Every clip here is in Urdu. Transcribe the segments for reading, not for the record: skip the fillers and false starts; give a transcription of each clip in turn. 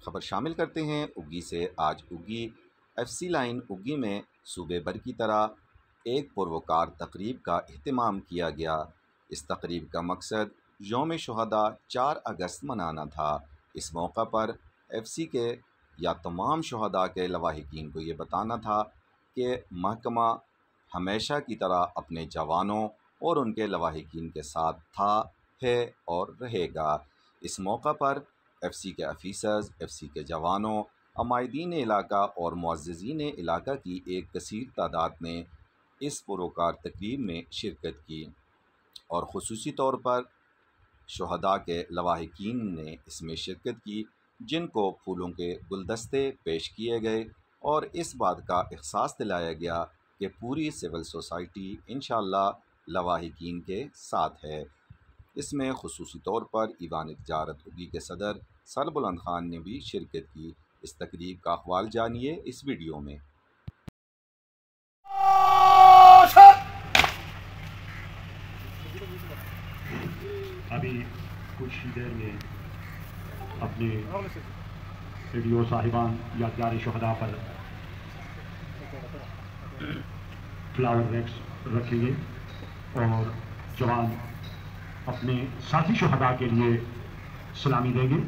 خبر شامل کرتے ہیں اگی سے۔ آج اگی FC لائن اگی میں صوبے بھر کی طرح ایک پروکار تقریب کا اہتمام کیا گیا۔ اس تقریب کا مقصد یوم شہداء 4 اگست منانا تھا۔ اس موقع پر FC کے تمام شہداء کے لواحقین کو یہ بتانا تھا کہ محکمہ ہمیشہ کی طرح اپنے جوانوں اور ان کے لواحقین کے ساتھ تھا، ہے اور رہے گا۔ اس موقع پر FC کے آفیسرز، FC کے جوانوں، عمائدین علاقہ اور معززین علاقہ کی ایک کثیر تعداد نے اس پروکار تقریب میں شرکت کی اور خصوصی طور پر شہداء کے لواحقین نے اس میں شرکت کی، جن کو پھولوں کے گلدستے پیش کیے گئے اور اس بات کا احساس دلایا گیا کہ پوری سول سوسائٹی انشاءاللہ لواحقین کے ساتھ ہے۔ اس میں خصوصی طور پر ایوان تجارت اگی کے صدر سربلند خان نے بھی شرکت کی۔ اس تقریب کا احوال جانیے اس ویڈیو میں۔ ابھی کچھ ہی دیر میں اپنے ویڈیو صاحبان یادگار شہداء پر فلاور ویکس رکھیں گے اور جوان اپنے ساتھی شہداء کے لیے سلامی دیں گے۔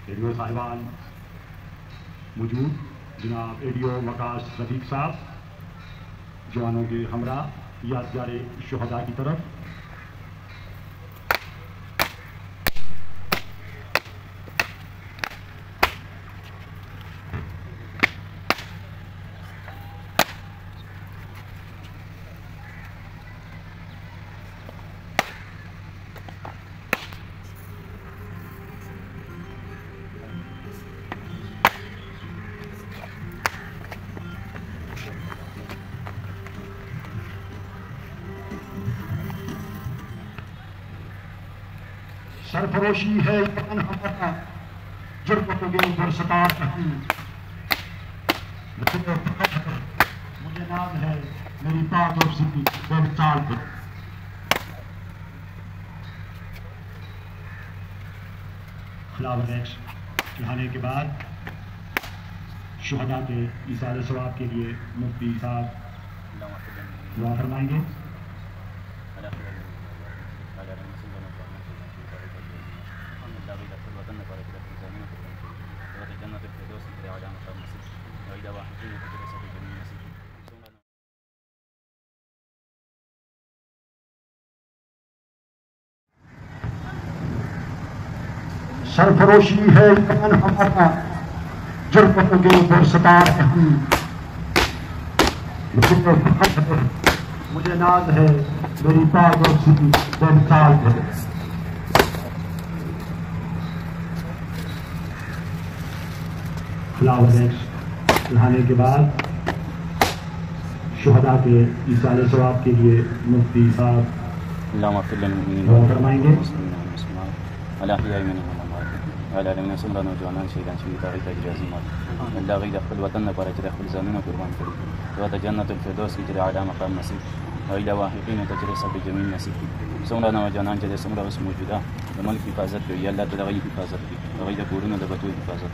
ویڈیو صاحبان موجود جناب ویڈیو وقاص رفیق صاحب جوانوں کے ہمراہ یادگار شہداء کی طرف سرفروشی ہے ایمان ہمارا جربتوں کے اوپر ستار نہیں، مجھے نام ہے میری پاک اور سیدھی بے مثال پر۔ فلاور ویکس چڑھانے کے بعد شہداء کے ایصال ثواب کے لیے مفتی صاحب دعا فرمائیں گے۔ سرفروشی ہے ایمان ہمارا جربتوں کے اوپر ستار نہیں، مجھے ناز ہے میری پاک اور سیدھی بے مثال پر۔ فلاور ویکس چڑھانے کے بعد شہداء کے ایصال ثواب کے لیے مفتی صاحب دعا فرمائیں گے۔ وعلى آله من سمرا وجوانا شهيدا شهيدا غيث أجر عظيمات الله غيث خپل وطن لپاره چې د خپل ځانونه قربان کړي ته جنت الفردوس کې چې اعلی مقام نصیب وإلى واحقین تجري صبر جمیل نصیب څومره نوجوانان چې څومره اوس موجوده د ملک حفاظت کوي، یا الله تعالی غي حفاظت کوي، هغوی د کورونو د بچو حفاظت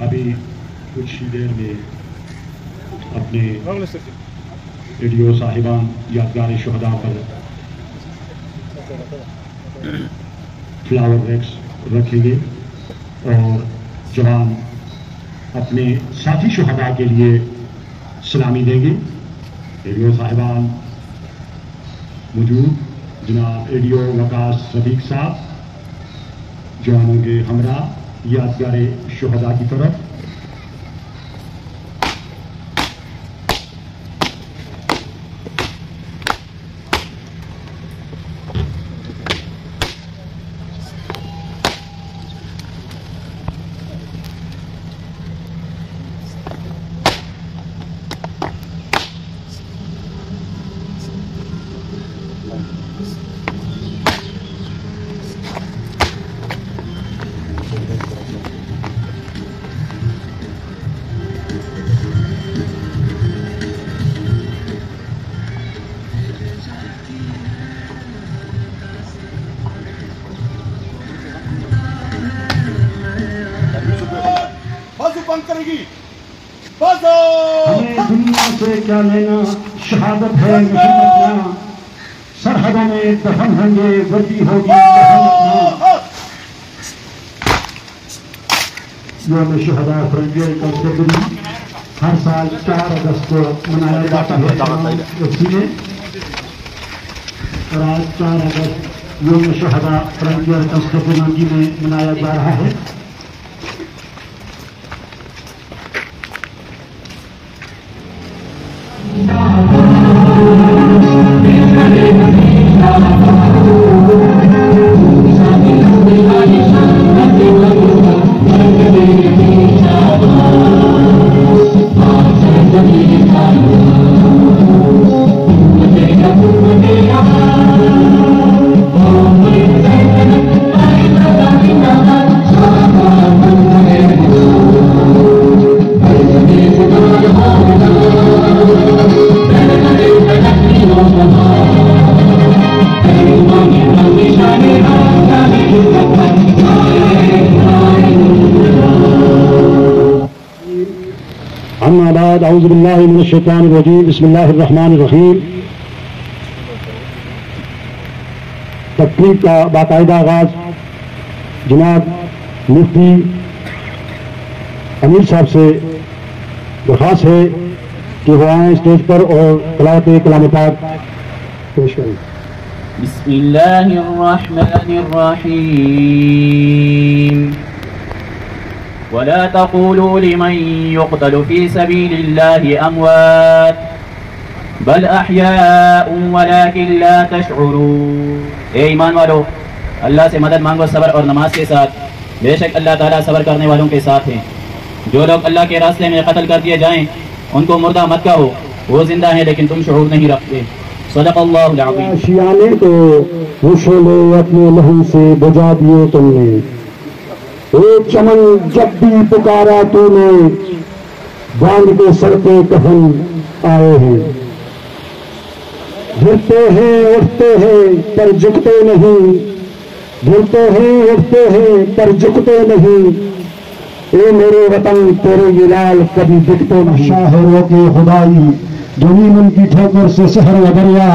ابھی کچھ ہی دیر میں اپنے ویڈیو صاحبان یادگار شہداء پر فلاور ویکس رکھیں گے اور جوان اپنے ساتھی شہداء کے لیے سلامی دیں گے۔ ویڈیو صاحبان موجود جناب ویڈیو وقاص رفیق صاحب جوانوں کے ہمراہ یادگار شہداء کی طرف دنیا سے کیا لینا، شہادت ہے مشن اپنا، سرحدوں میں دفن ہوں گے، وردی ہوگی دفن اپنا۔ یوم شہداء فرنگیئر کانسٹیبلری ہر سال 4 اگست کو منایا جاتا ہے ایف سی میں، اور آج 4 اگست یوم شہداء فرنگیئر کانسٹیبلری میں منایا جا رہا ہے۔ اعوذ باللہ من الشیطان الرجیم، بسم اللہ الرحمن الرحیم۔ تقریب کا باقاعدہ آغاز جناب مفتی امیر صاحب سے درخواست ہے کہ وہ آئیں اسٹیج پر اور تلاوت کلام پاک پیش کریں۔ بسم اللہ الرحمن الرحیم۔ ولا تقولوا لمن يقتل في سبيل الله أموات بل أحياء ولكن لا تشعرون۔ اے ایمان والو، اللہ سے مدد مانگو صبر اور نماز کے ساتھ، بے شک اللہ تعالیٰ صبر کرنے والوں کے ساتھ ہیں۔ جو لوگ اللہ کے راستے میں قتل کر دیے جائیں ان کو مردہ مت کہو، وہ زندہ ہیں لیکن تم شعور نہیں رکھتے۔ صدق اللہ العظیم۔ شیانے کو وہ شعلے اپنے لہو سے بجھا دیے تم نے، ایک چمن جب بھی پکارا تو نے، باندھ کے سر پہ کفن آئے ہیں۔ گرتے ہیں اٹھتے ہیں پر جھکتے نہیں، گرتے ہیں اٹھتے ہیں پر جھکتے نہیں، اے میرے وطن تیرے جلال کبھی دکھتے نہیں۔ شاہروں کے خدائی دنیم ان کی ٹھوکر سے صحرا و دریا،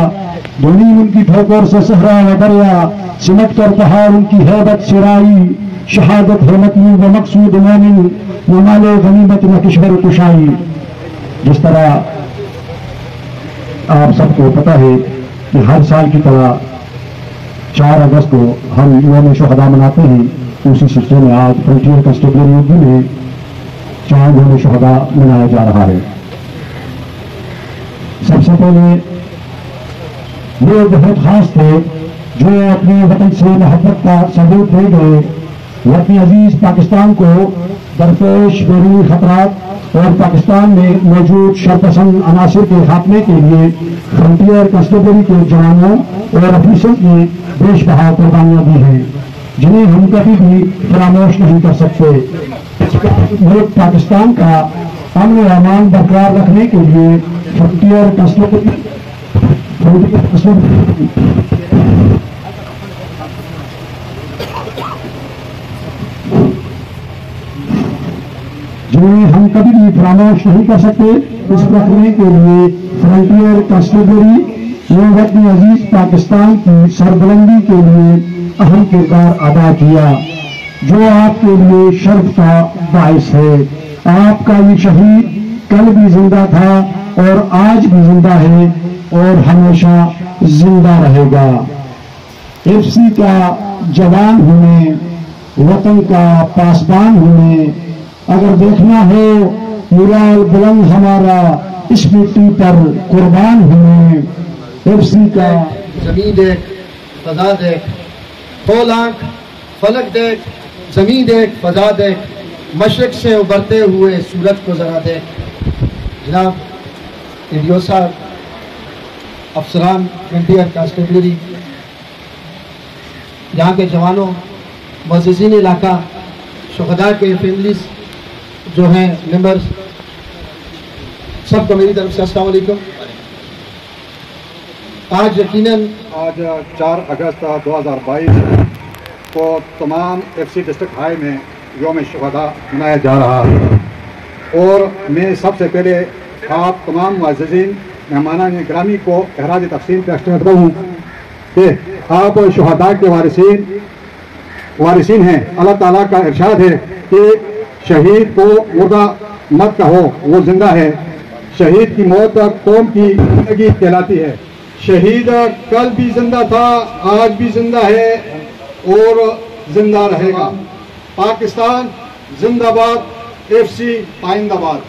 دنیم ان کی ٹھوکر سے صحرا و دریا، سمٹ کر پہاڑ ان کی ہیبت سرائی، شہادت ہے مطلوب و مقصود مومن، نہ مال غنیمت نہ کشور کشائی۔ جس طرح آپ سب کو پتہ ہے کہ ہر سال کی طرح 4 اگست کو ہم یوم شہداء مناتے ہیں، اسی سلسلے میں آج فرنٹیئر کانسٹیبلری اردو میں 4 یوم شہداء منایا جا رہا ہے۔ سب سے پہلے یہ بہت خاص تھے جو اپنے وطن سے محبت کا ثبوت دے گئے، وہ اپنی عزیز پاکستان کو درپیش بیرونی خطرات اور پاکستان میں موجود شرپسند عناصر کے خاتمے کے لیے فرنٹیئر کانسٹیبلری کے جوانوں اور افیسرز نے بیش بہا قربانیاں دی ہیں، جنہیں ہم کبھی بھی فراموش نہیں کر سکتے۔ ملک پاکستان کا امن و امان برقرار رکھنے کے لیے فرنٹیئر کانسٹیبلری جنہیں ہم کبھی بھی فراموش نہیں کر سکتے، اس رکھنے کے لیے فرنٹیئر کانسٹیبلری نے اپنی عزیز پاکستان کی سربلندی کے لیے اہم کردار ادا کیا، جو آپ کے لیے شرف کا باعث ہے۔ آپ کا یہ شہید کل بھی زندہ تھا اور آج بھی زندہ ہے اور ہمیشہ زندہ رہے گا۔ ایف سی کا جوان ہونے، وطن کا پاسبان ہونے، اگر دیکھنا ہو مورال بلند ہمارا اس مٹی پر قربان ہونے، ایف سی کا زمین دیکھ، فضا دیکھ، کھول آنکھ، فلک دیکھ، زمین دیکھ، فضا دیکھ، مشرق سے ابھرتے ہوئے سورج کو ذرا دیکھ۔ جناب ایڈیو صاحب، افسران فرنٹیئر کانسٹیبلری، یہاں کے جوانوں، معززین علاقہ، شہداء کے فیملیز جو ہیں ممبرز، سب کو میری طرف سے السلام علیکم۔ آج یقیناً 4 اگست 2022 کو تمام ایف سی ڈسٹرکٹ ہائی میں یوم شہداء منایا جا رہا ہے، اور میں سب سے پہلے آپ تمام معززین مہمانان گرامی کو خراج تحسین پیش کرتا ہوں کہ آپ شہداء کے وارثین ہیں. اللہ تعالیٰ کا ارشاد ہے کہ شہید کو مردہ مت کہو، وہ زندہ ہے. شہید کی موت قوم کی زندگی کہلاتی ہے. شہید کل بھی زندہ تھا، آج بھی زندہ ہے اور زندہ رہے گا. پاکستان زندہ باد، FC آئندہ باد.